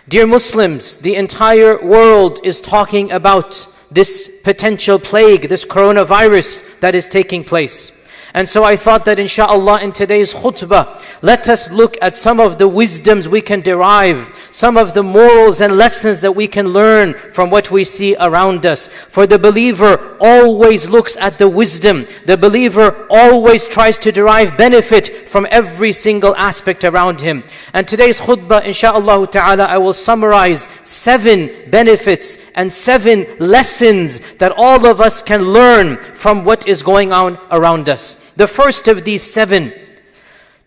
Dear Muslims, the entire world is talking about this potential plague, this coronavirus that is taking place. And so I thought that inshallah in today's khutbah, let us look at some of the wisdoms we can derive, some of the morals and lessons that we can learn from what we see around us. For the believer always looks at the wisdom. The believer always tries to derive benefit from every single aspect around him. And today's khutbah, inshallah ta'ala, I will summarize 7 benefits and 7 lessons that all of us can learn from what is going on around us. The first of these 7,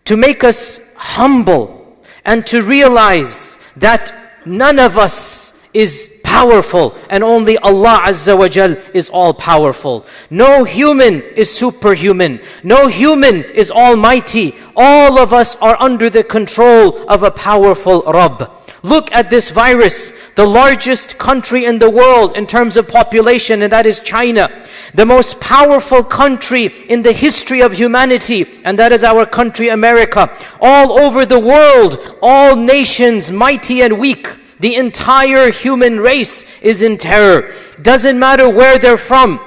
to make us humble and to realize that none of us is powerful and only Allah Azza wa Jal is all powerful. No human is superhuman. No human is almighty. All of us are under the control of a powerful Rabb. Look at this virus, the largest country in the world in terms of population, and that is China. The most powerful country in the history of humanity, and that is our country, America. All over the world, all nations, mighty and weak, the entire human race is in terror. Doesn't matter where they're from.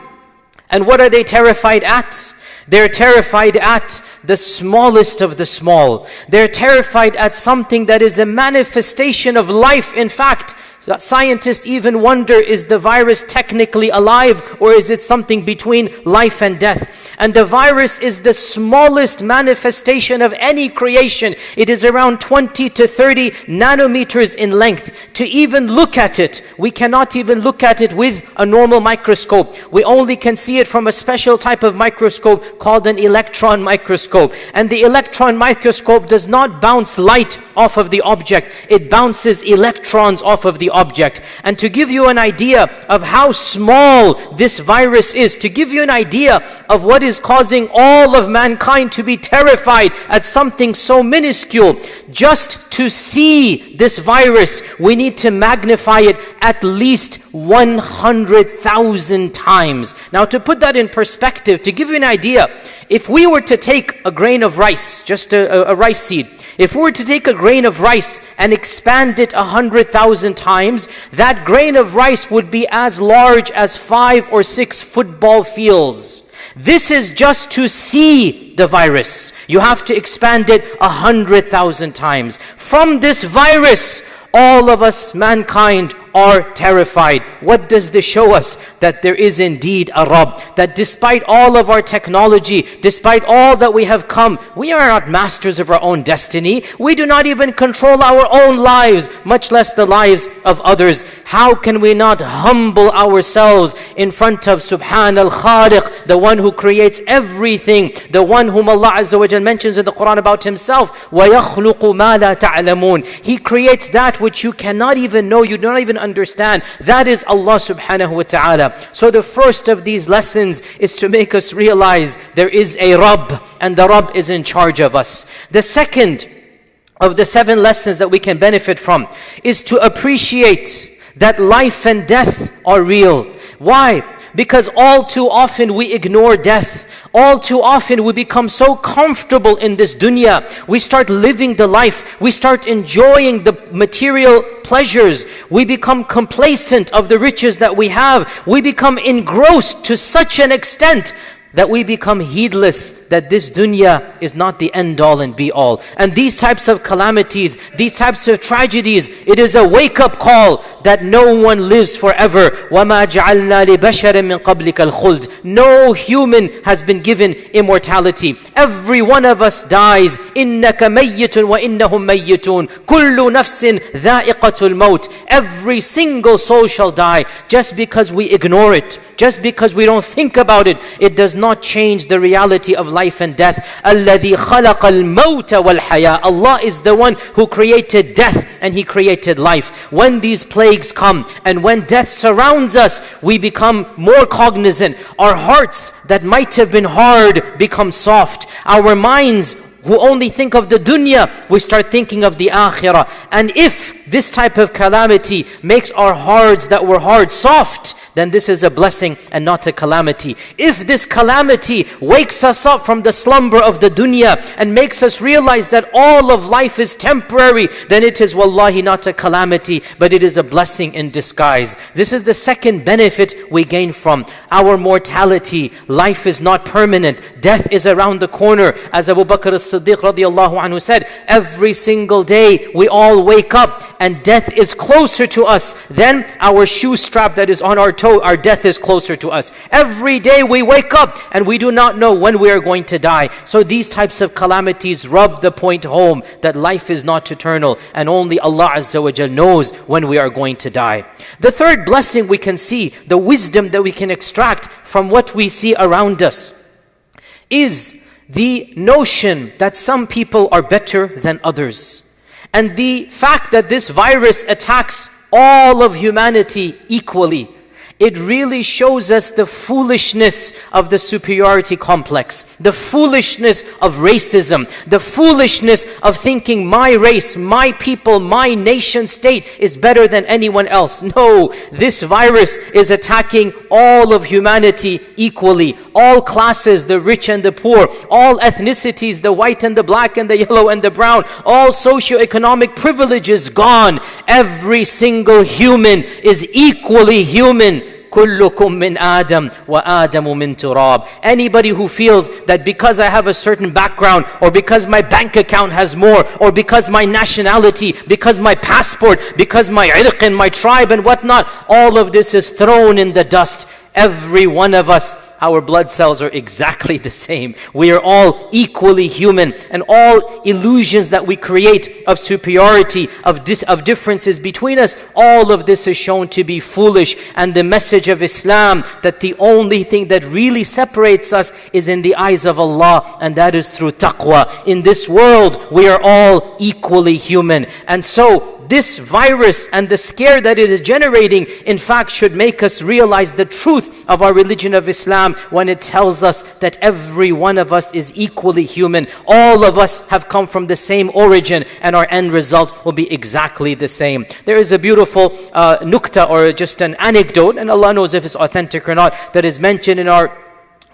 And what are they terrified at? They're terrified at the smallest of the small. They're terrified at something that is a manifestation of life. In fact, scientists even wonder, is the virus technically alive or is it something between life and death? And the virus is the smallest manifestation of any creation. It is around 20 to 30 nanometers in length. To even look at it, we cannot even look at it with a normal microscope. We only can see it from a special type of microscope called an electron microscope. And the electron microscope does not bounce light off of the object. It bounces electrons off of the object. And to give you an idea of how small this virus is, to give you an idea of what is causing all of mankind to be terrified at something so minuscule, just to see this virus, we need to magnify it at least 100,000 times. Now, to put that in perspective, to give you an idea, if we were to take a grain of rice, just a rice seed, if we were to take a grain of rice and expand it 100,000 times, that grain of rice would be as large as 5 or 6 football fields. This is just to see the virus. You have to expand it 100,000 times. From this virus, all of us, mankind, are terrified. What does this show us? That there is indeed a Rabb. That despite all of our technology, despite all that we have come, we are not masters of our own destiny. We do not even control our own lives, much less the lives of others. How can we not humble ourselves in front of Subhan al-Khaliq, the one who creates everything, the one whom Allah Azza wa Jal mentions in the Quran about Himself, وَيَخْلُقُ مَا لَا تَعْلَمُونَ. He creates that which you cannot even know, you do not even understand. That is Allah subhanahu wa ta'ala. So the first of these lessons is to make us realize there is a Rabb, and the Rabb is in charge of us. The second of the 7 lessons that we can benefit from is to appreciate that life and death are real. Why? Because all too often we ignore death. All too often we become so comfortable in this dunya. We start living the life. We start enjoying the material pleasures. We become complacent of the riches that we have. We become engrossed to such an extent that we become heedless that this dunya is not the end all and be all. And these types of calamities, these types of tragedies, it is a wake-up call that no one lives forever. وَمَا جَعَلْنَا لِبَشَرٍ مِّن قَبْلِكَ الْخُلْدِ. No human has been given immortality. Every one of us dies. إِنَّكَ مَيِّتٌ وَإِنَّهُمْ مَيِّتُونَ كُلُّ نَفْسٍ ذَائِقَةُ الْمَوْتِ. Every single soul shall die. Just because we ignore it, just because we don't think about it, it does not change the reality of life and death. الَّذِي خَلَقَ الْمَوْتَ وَالْحَيَاةَ. Allah is the one who created death and He created life. When these plagues come and when death surrounds us, we become more cognizant. Our hearts that might have been hard become soft. Our minds who only think of the dunya, we start thinking of the akhirah. And if this type of calamity makes our hearts that were hard soft, then this is a blessing and not a calamity. If this calamity wakes us up from the slumber of the dunya and makes us realize that all of life is temporary, then it is wallahi not a calamity, but it is a blessing in disguise. This is the second benefit we gain from our mortality. Life is not permanent. Death is around the corner. As Abu Bakr as-Siddiq radiallahu anhu said, every single day we all wake up and death is closer to us than our shoe strap that is on our toe. Our death is closer to us. Every day we wake up and we do not know when we are going to die. So these types of calamities rub the point home that life is not eternal and only Allah Azza wa Jal knows when we are going to die. The third blessing we can see, the wisdom that we can extract from what we see around us, is the notion that some people are better than others. And the fact that this virus attacks all of humanity equally. It really shows us the foolishness of the superiority complex, the foolishness of racism, the foolishness of thinking my race, my people, my nation state is better than anyone else. No, this virus is attacking all of humanity equally. All classes, the rich and the poor, all ethnicities, the white and the black and the yellow and the brown, all socioeconomic privileges gone. Every single human is equally human. كلكم من آدم وآدم من تراب. Anybody who feels that because I have a certain background, or because my bank account has more, or because my nationality, because my passport, because my irq and my tribe and whatnot, all of this is thrown in the dust. Every one of us, our blood cells are exactly the same. We are all equally human, and all illusions that we create of superiority, of differences between us, all of this is shown to be foolish. And the message of Islam, that the only thing that really separates us is in the eyes of Allah, and that is through taqwa. In this world, we are all equally human. And so, this virus and the scare that it is generating, in fact, should make us realize the truth of our religion of Islam when it tells us that every one of us is equally human. All of us have come from the same origin, and our end result will be exactly the same. There is a beautiful nukta, or just an anecdote, and Allah knows if it's authentic or not, that is mentioned in our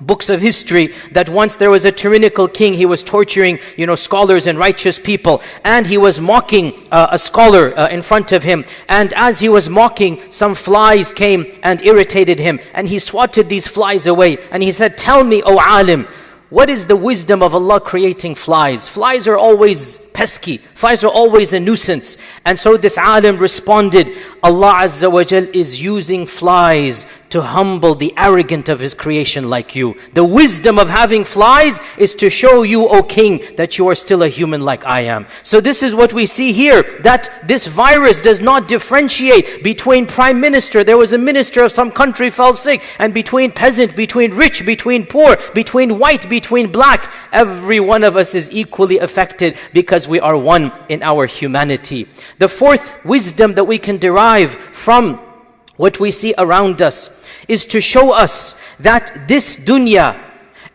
books of history, that once there was a tyrannical king. He was torturing, scholars and righteous people, and he was mocking a scholar in front of him. And as he was mocking, some flies came and irritated him, and he swatted these flies away, and he said, "Tell me, O alim, what is the wisdom of Allah creating flies? Flies are always pesky. Flies are always a nuisance." And so this alim responded, Allah Azza wa Jal is using flies to humble the arrogant of His creation like you. The wisdom of having flies is to show you, O king, that you are still a human like I am. So this is what we see here, that this virus does not differentiate between prime minister. There was a minister of some country fell sick, and between peasant, between rich, between poor, between white, between black. Every one of us is equally affected because we are one in our humanity. The fourth wisdom that we can derive from what we see around us is to show us that this dunya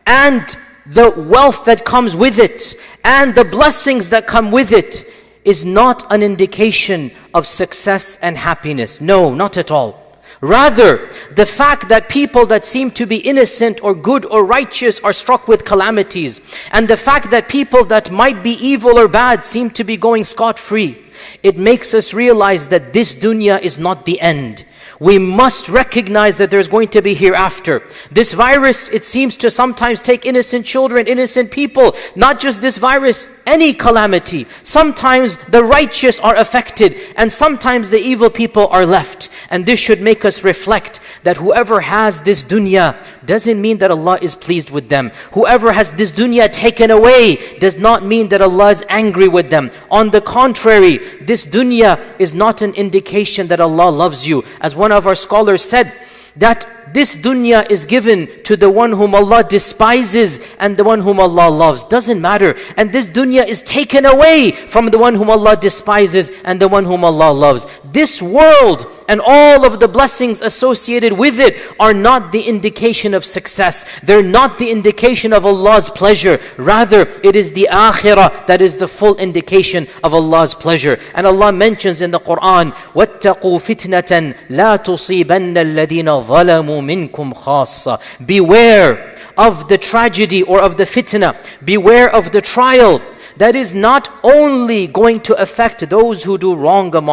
and the wealth that comes with it and the blessings that come with it is not an indication of success and happiness. No, not at all. Rather, the fact that people that seem to be innocent or good or righteous are struck with calamities, and the fact that people that might be evil or bad seem to be going scot-free, it makes us realize that this dunya is not the end. We must recognize that there's going to be hereafter. This virus, it seems to sometimes take innocent children, innocent people. Not just this virus, any calamity. Sometimes the righteous are affected, and sometimes the evil people are left. And this should make us reflect that whoever has this dunya doesn't mean that Allah is pleased with them. Whoever has this dunya taken away does not mean that Allah is angry with them. On the contrary, this dunya is not an indication that Allah loves you. As one of our scholars said, that this dunya is given to the one whom Allah despises and the one whom Allah loves. Doesn't matter. And this dunya is taken away from the one whom Allah despises and the one whom Allah loves. This world and all of the blessings associated with it are not the indication of success. They're not the indication of Allah's pleasure. Rather, it is the akhirah that is the full indication of Allah's pleasure. And Allah mentions in the Quran, وَاتَّقُوا فِتْنَةً لَا تُصِيبَنَّ الَّذِينَ ظَلَمُوا مِنْكُمْ خَاصَّةً. Beware of the tragedy or of the fitna. Beware of the trial that is not only going to affect those who do wrong amongst